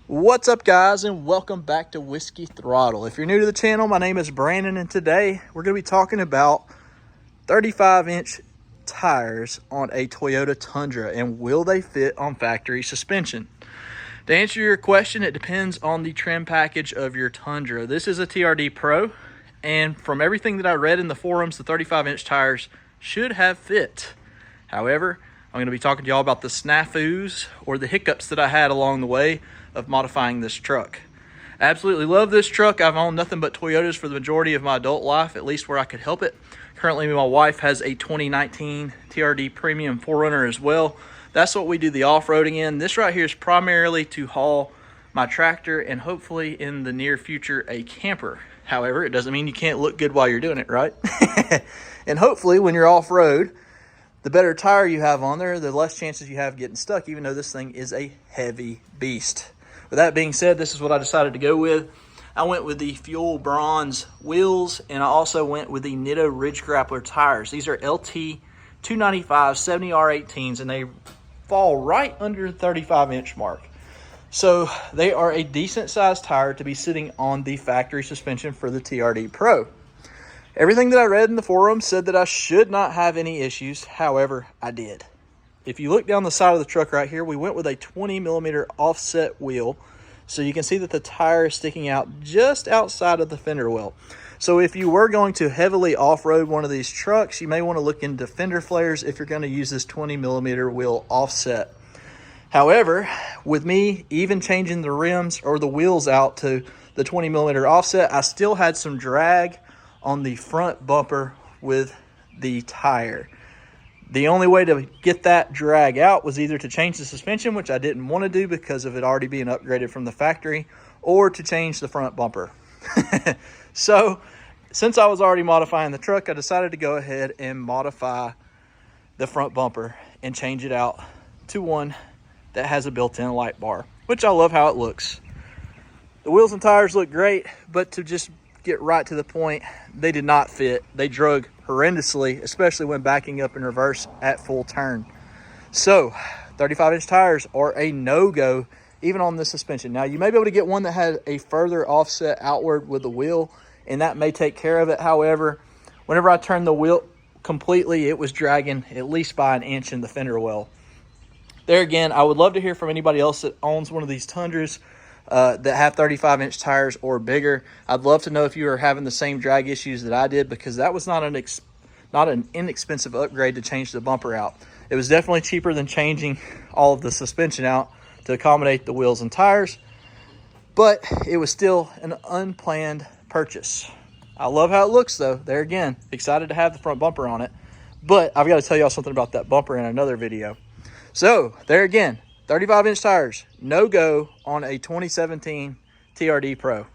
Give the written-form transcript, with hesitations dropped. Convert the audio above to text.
What's up, guys, and welcome back to Whiskey Throttle. If you're new to the channel, my name is Brandon, and today we're going to be talking about 35-inch tires on a Toyota Tundra and will they fit on factory suspension. To answer your question, it depends on the trim package of your Tundra. This is a TRD Pro, and from everything that I read in the forums, the 35-inch tires should have fit. However, I'm going to be talking to y'all about the snafus or the hiccups that I had along the way of modifying this truck. I absolutely love this truck. I've owned nothing but Toyotas for the majority of my adult life, at least where I could help it. Currently, my wife has a 2019 TRD Premium 4Runner as well. That's what we do the off-roading in. This right here is primarily to haul my tractor and hopefully in the near future a camper. However, it doesn't mean you can't look good while you're doing it, right? And hopefully when you're off-road, the better tire you have on there, the less chances you have getting stuck, even though this thing is a heavy beast. With that being said, this is what I decided to go with. I went with the Fuel Bronze wheels, and I also went with the Nitto Ridge Grappler tires. These are LT 295 70R18s, and they fall right under the 35-inch mark. So they are a decent sized tire to be sitting on the factory suspension for the TRD Pro. Everything that I read in the forum said that I should not have any issues. However, I did. If you look down the side of the truck right here, we went with a 20mm offset wheel. So you can see that the tire is sticking out just outside of the fender well. So if you were going to heavily off-road one of these trucks, you may want to look into fender flares if you're going to use this 20mm wheel offset. However, with me even changing the rims or the wheels out to the 20mm offset, I still had some drag on the front bumper with the tire. The only way to get that drag out was either to change the suspension, which I didn't want to do because of it already being upgraded from the factory, or to change the front bumper. So since I was already modifying the truck, I decided to go ahead and modify the front bumper and change it out to one that has a built-in light bar, which I love how it looks. The wheels and tires look great, but to just get right to the point, they did not fit. They drug horrendously, especially when backing up in reverse at full turn. So 35-inch tires are a no-go even on the suspension. Now, you may be able to get one that had a further offset outward with the wheel, and that may take care of it. However, whenever I turned the wheel completely, it was dragging at least by an inch in the fender well. There again, I would love to hear from anybody else that owns one of these Tundras that have 35-inch tires or bigger. I'd love to know if you are having the same drag issues that I did, because that was not an inexpensive upgrade to change the bumper out. It was definitely cheaper than changing all of the suspension out to accommodate the wheels and tires, but it was still an unplanned purchase. I love how it looks though. There again, excited to have the front bumper on it, but I've got to tell y'all something about that bumper in another video. So there again, 35-inch tires, no go on a 2017 TRD Pro.